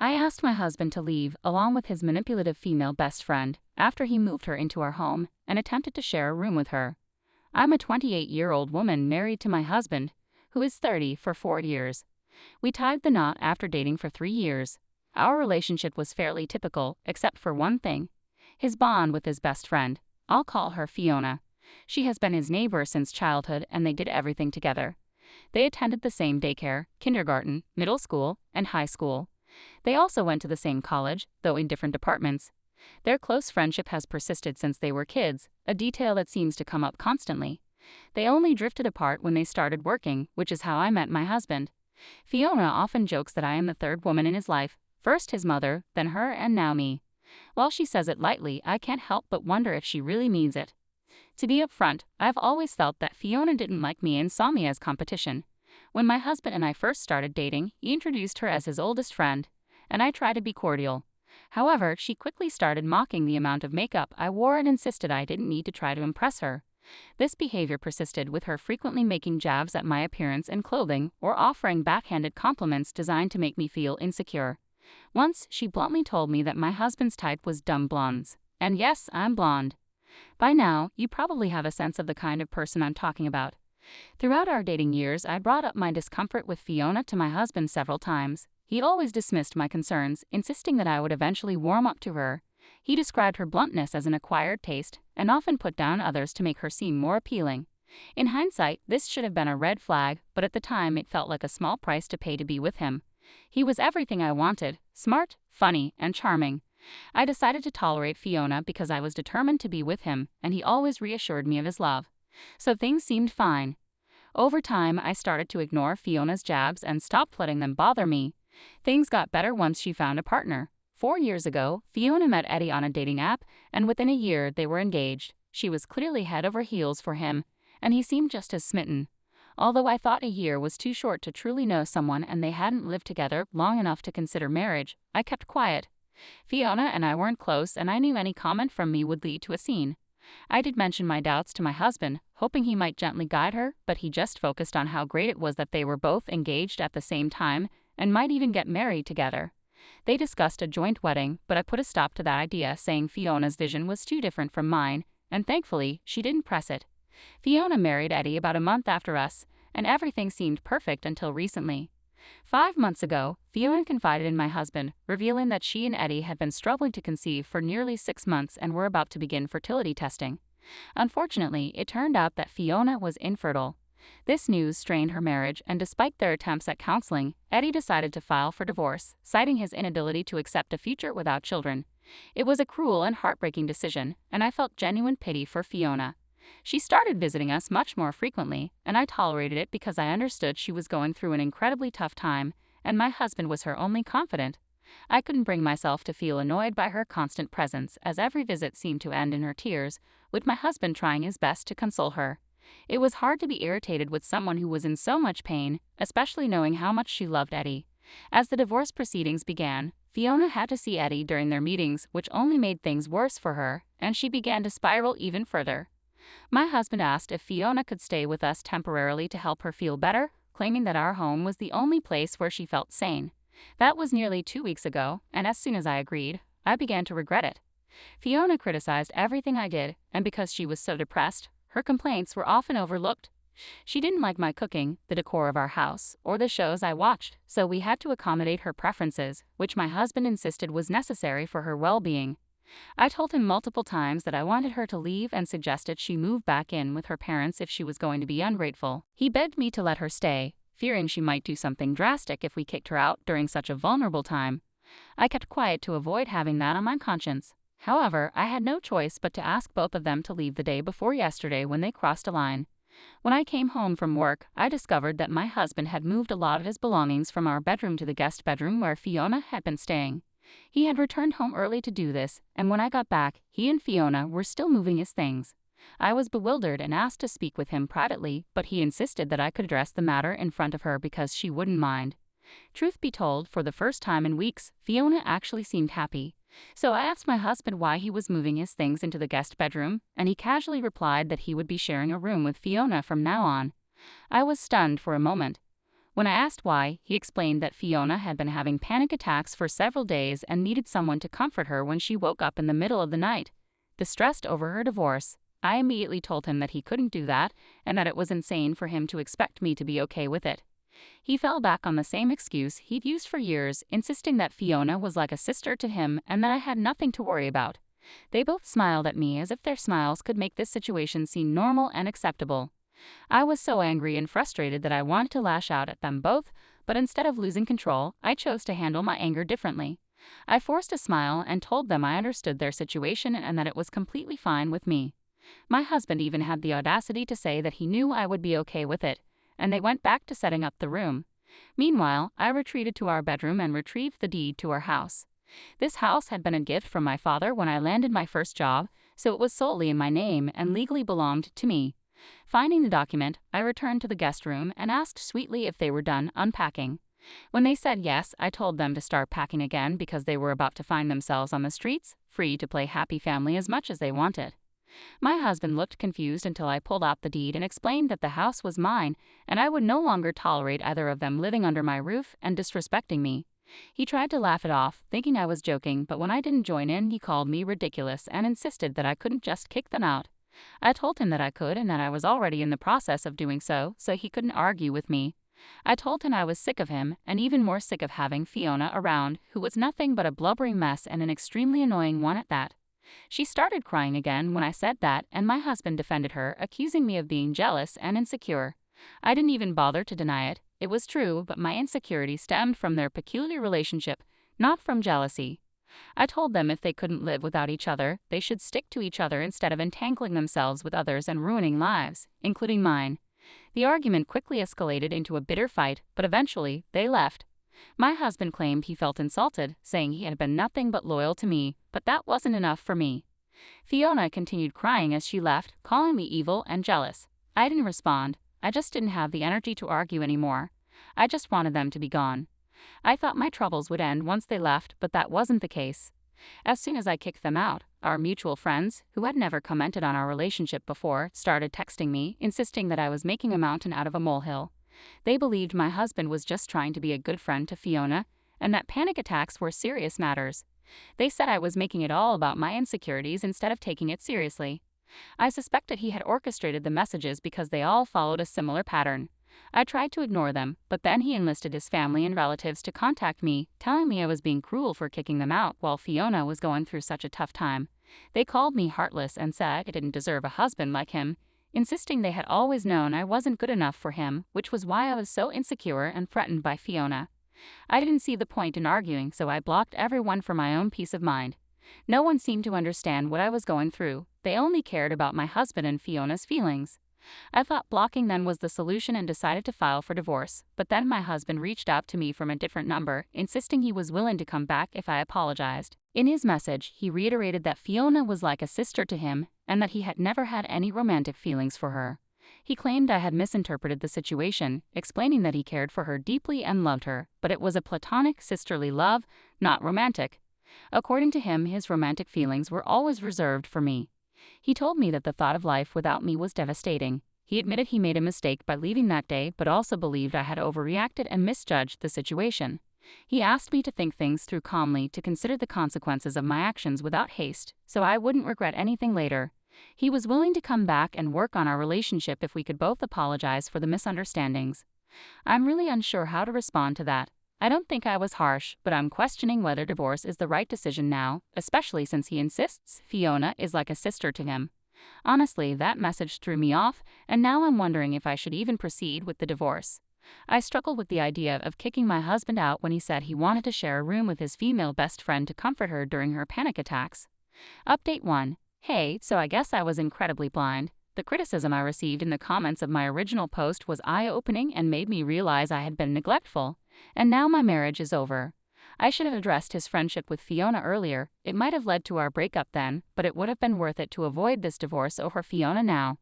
I asked my husband to leave, along with his manipulative female best friend, after he moved her into our home and attempted to share a room with her. I'm a 28-year-old woman married to my husband, who is 30 for 4 years. We tied the knot after dating for 3 years. Our relationship was fairly typical, except for one thing: his bond with his best friend. I'll call her Fiona. She has been his neighbor since childhood, and they did everything together. They attended the same daycare, kindergarten, middle school, and high school. They also went to the same college, though in different departments. Their close friendship has persisted since they were kids, a detail that seems to come up constantly. They only drifted apart when they started working, which is how I met my husband. Fiona often jokes that I am the third woman in his life, first his mother, then her, and now me. While she says it lightly, I can't help but wonder if she really means it. To be upfront, I've always felt that Fiona didn't like me and saw me as competition. When my husband and I first started dating, he introduced her as his oldest friend, and I tried to be cordial. However, she quickly started mocking the amount of makeup I wore and insisted I didn't need to try to impress her. This behavior persisted, with her frequently making jabs at my appearance and clothing or offering backhanded compliments designed to make me feel insecure. Once, she bluntly told me that my husband's type was dumb blondes. And yes, I'm blonde. By now, you probably have a sense of the kind of person I'm talking about. Throughout our dating years, I brought up my discomfort with Fiona to my husband several times. He always dismissed my concerns, insisting that I would eventually warm up to her. He described her bluntness as an acquired taste, and often put down others to make her seem more appealing. In hindsight, this should have been a red flag, but at the time it felt like a small price to pay to be with him. He was everything I wanted: smart, funny, and charming. I decided to tolerate Fiona because I was determined to be with him, and he always reassured me of his love. So things seemed fine. Over time, I started to ignore Fiona's jabs and stopped letting them bother me. Things got better once she found a partner. 4 years ago, Fiona met Eddie on a dating app, and within a year they were engaged. She was clearly head over heels for him, and he seemed just as smitten. Although I thought a year was too short to truly know someone and they hadn't lived together long enough to consider marriage, I kept quiet. Fiona and I weren't close, and I knew any comment from me would lead to a scene. I did mention my doubts to my husband, hoping he might gently guide her, but he just focused on how great it was that they were both engaged at the same time and might even get married together. They discussed a joint wedding, but I put a stop to that idea, saying Fiona's vision was too different from mine, and thankfully, she didn't press it. Fiona married Eddie about a month after us, and everything seemed perfect until recently. 5 months ago, Fiona confided in my husband, revealing that she and Eddie had been struggling to conceive for nearly 6 months and were about to begin fertility testing. Unfortunately, it turned out that Fiona was infertile. This news strained her marriage, and despite their attempts at counseling, Eddie decided to file for divorce, citing his inability to accept a future without children. It was a cruel and heartbreaking decision, and I felt genuine pity for Fiona. She started visiting us much more frequently, and I tolerated it because I understood she was going through an incredibly tough time, and my husband was her only confidant. I couldn't bring myself to feel annoyed by her constant presence, as every visit seemed to end in her tears, with my husband trying his best to console her. It was hard to be irritated with someone who was in so much pain, especially knowing how much she loved Eddie. As the divorce proceedings began, Fiona had to see Eddie during their meetings, which only made things worse for her, and she began to spiral even further. My husband asked if Fiona could stay with us temporarily to help her feel better, claiming that our home was the only place where she felt sane. That was nearly 2 weeks ago, and as soon as I agreed, I began to regret it. Fiona criticized everything I did, and because she was so depressed, her complaints were often overlooked. She didn't like my cooking, the decor of our house, or the shows I watched, so we had to accommodate her preferences, which my husband insisted was necessary for her well-being. I told him multiple times that I wanted her to leave and suggested she move back in with her parents if she was going to be ungrateful. He begged me to let her stay, fearing she might do something drastic if we kicked her out during such a vulnerable time. I kept quiet to avoid having that on my conscience. However, I had no choice but to ask both of them to leave the day before yesterday when they crossed a line. When I came home from work, I discovered that my husband had moved a lot of his belongings from our bedroom to the guest bedroom where Fiona had been staying. He had returned home early to do this, and when I got back, he and Fiona were still moving his things. I was bewildered and asked to speak with him privately, but he insisted that I could address the matter in front of her because she wouldn't mind. Truth be told, for the first time in weeks, Fiona actually seemed happy. So I asked my husband why he was moving his things into the guest bedroom, and he casually replied that he would be sharing a room with Fiona from now on. I was stunned for a moment. When I asked why, he explained that Fiona had been having panic attacks for several days and needed someone to comfort her when she woke up in the middle of the night, distressed over her divorce. I immediately told him that he couldn't do that and that it was insane for him to expect me to be okay with it. He fell back on the same excuse he'd used for years, insisting that Fiona was like a sister to him and that I had nothing to worry about. They both smiled at me as if their smiles could make this situation seem normal and acceptable. I was so angry and frustrated that I wanted to lash out at them both, but instead of losing control, I chose to handle my anger differently. I forced a smile and told them I understood their situation and that it was completely fine with me. My husband even had the audacity to say that he knew I would be okay with it, and they went back to setting up the room. Meanwhile, I retreated to our bedroom and retrieved the deed to our house. This house had been a gift from my father when I landed my first job, so it was solely in my name and legally belonged to me. Finding the document, I returned to the guest room and asked sweetly if they were done unpacking. When they said yes, I told them to start packing again because they were about to find themselves on the streets, free to play happy family as much as they wanted. My husband looked confused until I pulled out the deed and explained that the house was mine and I would no longer tolerate either of them living under my roof and disrespecting me. He tried to laugh it off, thinking I was joking, but when I didn't join in, he called me ridiculous and insisted that I couldn't just kick them out. I told him that I could and that I was already in the process of doing so he couldn't argue with me. I told him I was sick of him and even more sick of having Fiona around, who was nothing but a blubbering mess and an extremely annoying one at that. She started crying again when I said that, and my husband defended her, accusing me of being jealous and insecure. I didn't even bother to deny it. It was true, but my insecurity stemmed from their peculiar relationship, not from jealousy. I told them if they couldn't live without each other, they should stick to each other instead of entangling themselves with others and ruining lives, including mine. The argument quickly escalated into a bitter fight, but eventually, they left. My husband claimed he felt insulted, saying he had been nothing but loyal to me, but that wasn't enough for me. Fiona continued crying as she left, calling me evil and jealous. I didn't respond. I just didn't have the energy to argue anymore. I just wanted them to be gone. I thought my troubles would end once they left, but that wasn't the case. As soon as I kicked them out, our mutual friends, who had never commented on our relationship before, started texting me, insisting that I was making a mountain out of a molehill. They believed my husband was just trying to be a good friend to Fiona, and that panic attacks were serious matters. They said I was making it all about my insecurities instead of taking it seriously. I suspected he had orchestrated the messages because they all followed a similar pattern. I tried to ignore them, but then he enlisted his family and relatives to contact me, telling me I was being cruel for kicking them out while Fiona was going through such a tough time. They called me heartless and said I didn't deserve a husband like him, insisting they had always known I wasn't good enough for him, which was why I was so insecure and threatened by Fiona. I didn't see the point in arguing, so I blocked everyone for my own peace of mind. No one seemed to understand what I was going through. They only cared about my husband and Fiona's feelings. I thought blocking them was the solution and decided to file for divorce, but then my husband reached out to me from a different number, insisting he was willing to come back if I apologized. In his message, he reiterated that Fiona was like a sister to him and that he had never had any romantic feelings for her. He claimed I had misinterpreted the situation, explaining that he cared for her deeply and loved her, but it was a platonic, sisterly love, not romantic. According to him, his romantic feelings were always reserved for me. He told me that the thought of life without me was devastating. He admitted he made a mistake by leaving that day, but also believed I had overreacted and misjudged the situation. He asked me to think things through calmly, to consider the consequences of my actions without haste, so I wouldn't regret anything later. He was willing to come back and work on our relationship if we could both apologize for the misunderstandings. I'm really unsure how to respond to that. I don't think I was harsh, but I'm questioning whether divorce is the right decision now, especially since he insists Fiona is like a sister to him. Honestly, that message threw me off, and now I'm wondering if I should even proceed with the divorce. I struggled with the idea of kicking my husband out when he said he wanted to share a room with his female best friend to comfort her during her panic attacks. Update 1. Hey, so I guess I was incredibly blind. The criticism I received in the comments of my original post was eye-opening and made me realize I had been neglectful. And now my marriage is over. I should have addressed his friendship with Fiona earlier. It might have led to our breakup then, but it would have been worth it to avoid this divorce over Fiona now.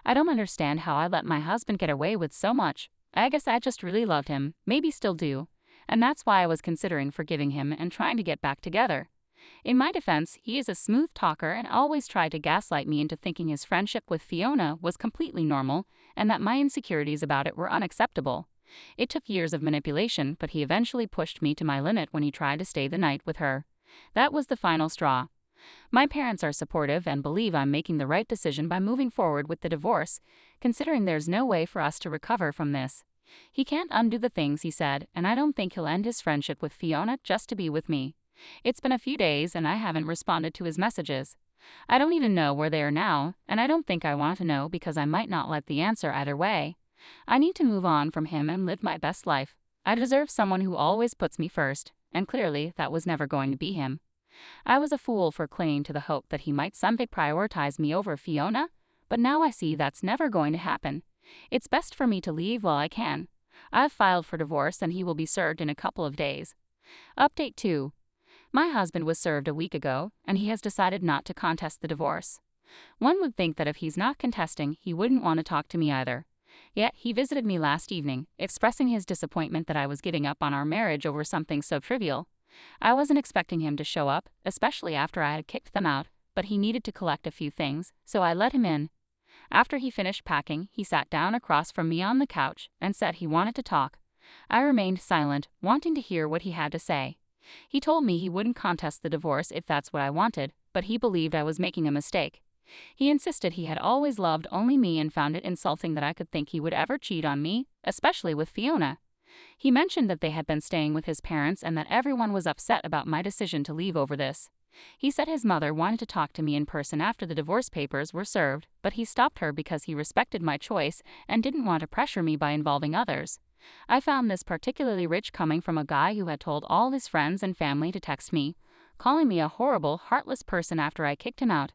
I don't understand how I let my husband get away with so much. I guess I just really loved him, maybe still do. And that's why I was considering forgiving him and trying to get back together. In my defense, he is a smooth talker and always tried to gaslight me into thinking his friendship with Fiona was completely normal and that my insecurities about it were unacceptable. It took years of manipulation, but he eventually pushed me to my limit when he tried to stay the night with her. That was the final straw. My parents are supportive and believe I'm making the right decision by moving forward with the divorce, considering there's no way for us to recover from this. He can't undo the things he said, and I don't think he'll end his friendship with Fiona just to be with me. It's been a few days and I haven't responded to his messages. I don't even know where they are now, and I don't think I want to know because I might not like the answer either way. I need to move on from him and live my best life. I deserve someone who always puts me first, and clearly that was never going to be him. I was a fool for clinging to the hope that he might someday prioritize me over Fiona, but now I see that's never going to happen. It's best for me to leave while I can. I've filed for divorce and he will be served in a couple of days. Update 2. My husband was served a week ago, and he has decided not to contest the divorce. One would think that if he's not contesting, he wouldn't want to talk to me either. Yet he visited me last evening, expressing his disappointment that I was giving up on our marriage over something so trivial. I wasn't expecting him to show up, especially after I had kicked them out, but he needed to collect a few things, so I let him in. After he finished packing, he sat down across from me on the couch and said he wanted to talk. I remained silent, wanting to hear what he had to say. He told me he wouldn't contest the divorce if that's what I wanted, but he believed I was making a mistake. He insisted he had always loved only me and found it insulting that I could think he would ever cheat on me, especially with Fiona. He mentioned that they had been staying with his parents and that everyone was upset about my decision to leave over this. He said his mother wanted to talk to me in person after the divorce papers were served, but he stopped her because he respected my choice and didn't want to pressure me by involving others. I found this particularly rich coming from a guy who had told all his friends and family to text me, calling me a horrible, heartless person after I kicked him out.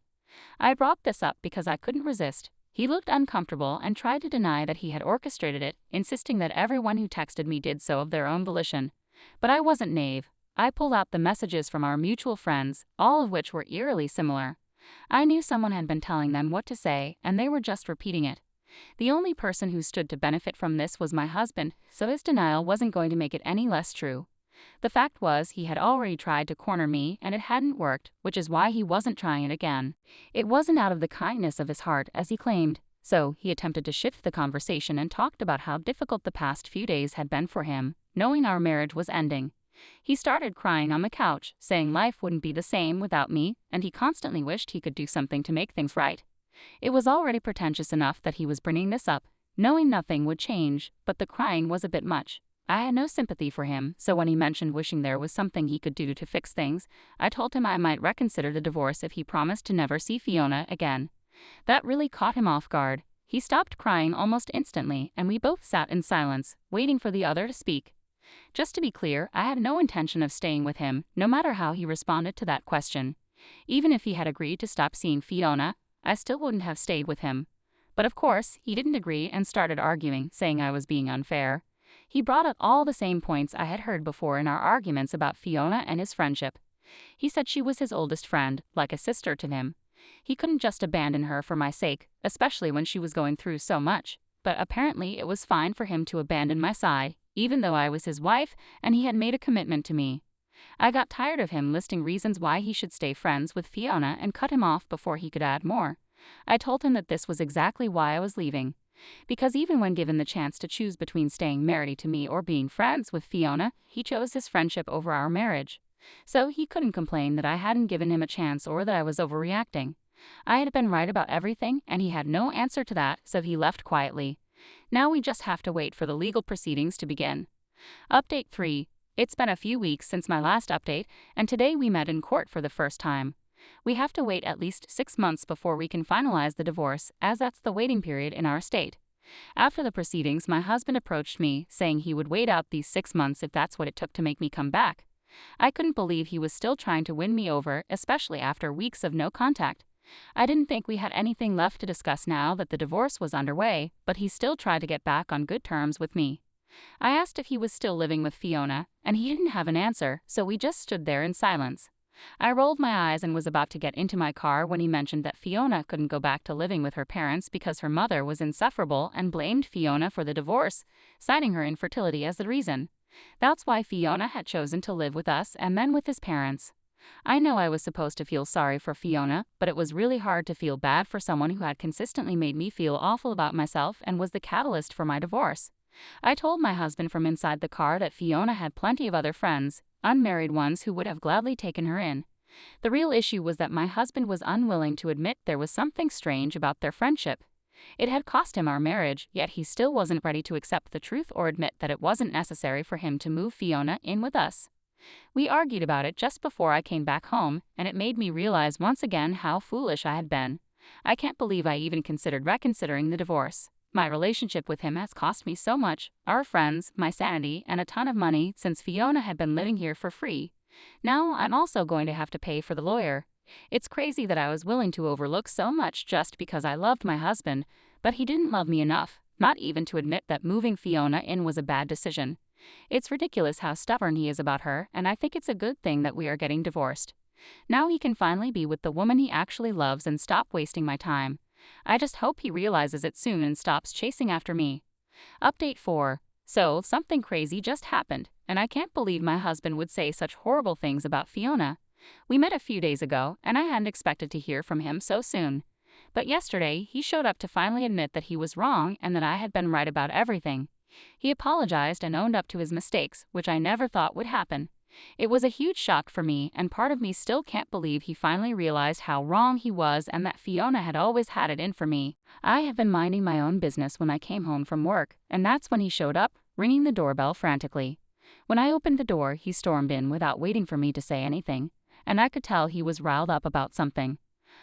I brought this up because I couldn't resist. He looked uncomfortable and tried to deny that he had orchestrated it, insisting that everyone who texted me did so of their own volition. But I wasn't naive. I pulled out the messages from our mutual friends, all of which were eerily similar. I knew someone had been telling them what to say, and they were just repeating it. The only person who stood to benefit from this was my husband, so his denial wasn't going to make it any less true. The fact was, he had already tried to corner me and it hadn't worked, which is why he wasn't trying it again. It wasn't out of the kindness of his heart, as he claimed, so he attempted to shift the conversation and talked about how difficult the past few days had been for him, knowing our marriage was ending. He started crying on the couch, saying life wouldn't be the same without me, and he constantly wished he could do something to make things right. It was already pretentious enough that he was bringing this up, knowing nothing would change, but the crying was a bit much. I had no sympathy for him, so when he mentioned wishing there was something he could do to fix things, I told him I might reconsider the divorce if he promised to never see Fiona again. That really caught him off guard. He stopped crying almost instantly, and we both sat in silence, waiting for the other to speak. Just to be clear, I had no intention of staying with him, no matter how he responded to that question. Even if he had agreed to stop seeing Fiona, I still wouldn't have stayed with him. But of course, he didn't agree and started arguing, saying I was being unfair. He brought up all the same points I had heard before in our arguments about Fiona and his friendship. He said she was his oldest friend, like a sister to him. He couldn't just abandon her for my sake, especially when she was going through so much. But apparently it was fine for him to abandon my side, even though I was his wife and he had made a commitment to me. I got tired of him listing reasons why he should stay friends with Fiona and cut him off before he could add more. I told him that this was exactly why I was leaving. Because even when given the chance to choose between staying married to me or being friends with Fiona, he chose his friendship over our marriage. So he couldn't complain that I hadn't given him a chance or that I was overreacting. I had been right about everything and he had no answer to that, so he left quietly. Now we just have to wait for the legal proceedings to begin. Update 3. It's been a few weeks since my last update, and today we met in court for the first time. We have to wait at least 6 months before we can finalize the divorce, as that's the waiting period in our state. After the proceedings, my husband approached me, saying he would wait out these 6 months if that's what it took to make me come back. I couldn't believe he was still trying to win me over, especially after weeks of no contact. I didn't think we had anything left to discuss now that the divorce was underway, but he still tried to get back on good terms with me. I asked if he was still living with Fiona, and he didn't have an answer, so we just stood there in silence. I rolled my eyes and was about to get into my car when he mentioned that Fiona couldn't go back to living with her parents because her mother was insufferable and blamed Fiona for the divorce, citing her infertility as the reason. That's why Fiona had chosen to live with us and then with his parents. I know I was supposed to feel sorry for Fiona, but it was really hard to feel bad for someone who had consistently made me feel awful about myself and was the catalyst for my divorce. I told my husband from inside the car that Fiona had plenty of other friends, unmarried ones who would have gladly taken her in. The real issue was that my husband was unwilling to admit there was something strange about their friendship. It had cost him our marriage, yet he still wasn't ready to accept the truth or admit that it wasn't necessary for him to move Fiona in with us. We argued about it just before I came back home, and it made me realize once again how foolish I had been. I can't believe I even considered reconsidering the divorce. My relationship with him has cost me so much, our friends, my sanity, and a ton of money since Fiona had been living here for free. Now I'm also going to have to pay for the lawyer. It's crazy that I was willing to overlook so much just because I loved my husband, but he didn't love me enough, not even to admit that moving Fiona in was a bad decision. It's ridiculous how stubborn he is about her, and I think it's a good thing that we are getting divorced. Now he can finally be with the woman he actually loves and stop wasting my time. I just hope he realizes it soon and stops chasing after me. Update 4. So, something crazy just happened, and I can't believe my husband would say such horrible things about Fiona. We met a few days ago, and I hadn't expected to hear from him so soon. But yesterday, he showed up to finally admit that he was wrong and that I had been right about everything. He apologized and owned up to his mistakes, which I never thought would happen. It was a huge shock for me, and part of me still can't believe he finally realized how wrong he was and that Fiona had always had it in for me. I had been minding my own business when I came home from work, and that's when he showed up, ringing the doorbell frantically. When I opened the door, he stormed in without waiting for me to say anything, and I could tell he was riled up about something.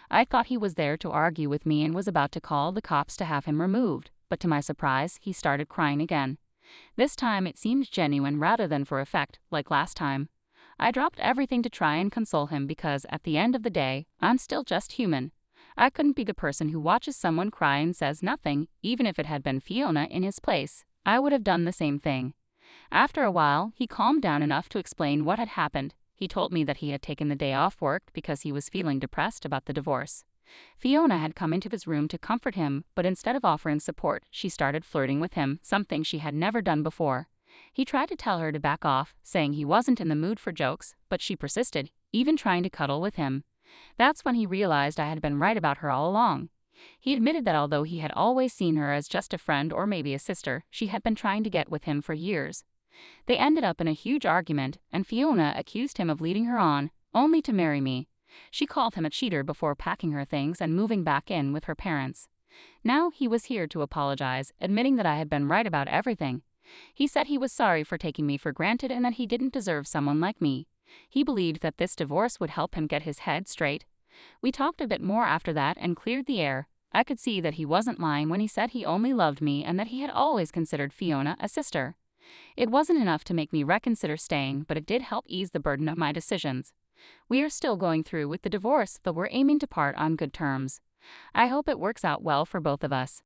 I thought he was there to argue with me and was about to call the cops to have him removed, but to my surprise, he started crying again. This time it seemed genuine rather than for effect, like last time. I dropped everything to try and console him because, at the end of the day, I'm still just human. I couldn't be the person who watches someone cry and says nothing, even if it had been Fiona in his place. I would have done the same thing. After a while, he calmed down enough to explain what had happened. He told me that he had taken the day off work because he was feeling depressed about the divorce. Fiona had come into his room to comfort him, but instead of offering support, she started flirting with him, something she had never done before. He tried to tell her to back off, saying he wasn't in the mood for jokes, but she persisted, even trying to cuddle with him. That's when he realized I had been right about her all along. He admitted that although he had always seen her as just a friend or maybe a sister, she had been trying to get with him for years. They ended up in a huge argument, and Fiona accused him of leading her on, only to marry me. She called him a cheater before packing her things and moving back in with her parents. Now he was here to apologize, admitting that I had been right about everything. He said he was sorry for taking me for granted and that he didn't deserve someone like me. He believed that this divorce would help him get his head straight. We talked a bit more after that and cleared the air. I could see that he wasn't lying when he said he only loved me and that he had always considered Fiona a sister. It wasn't enough to make me reconsider staying, but it did help ease the burden of my decisions. We are still going through with the divorce, but we're aiming to part on good terms. I hope it works out well for both of us.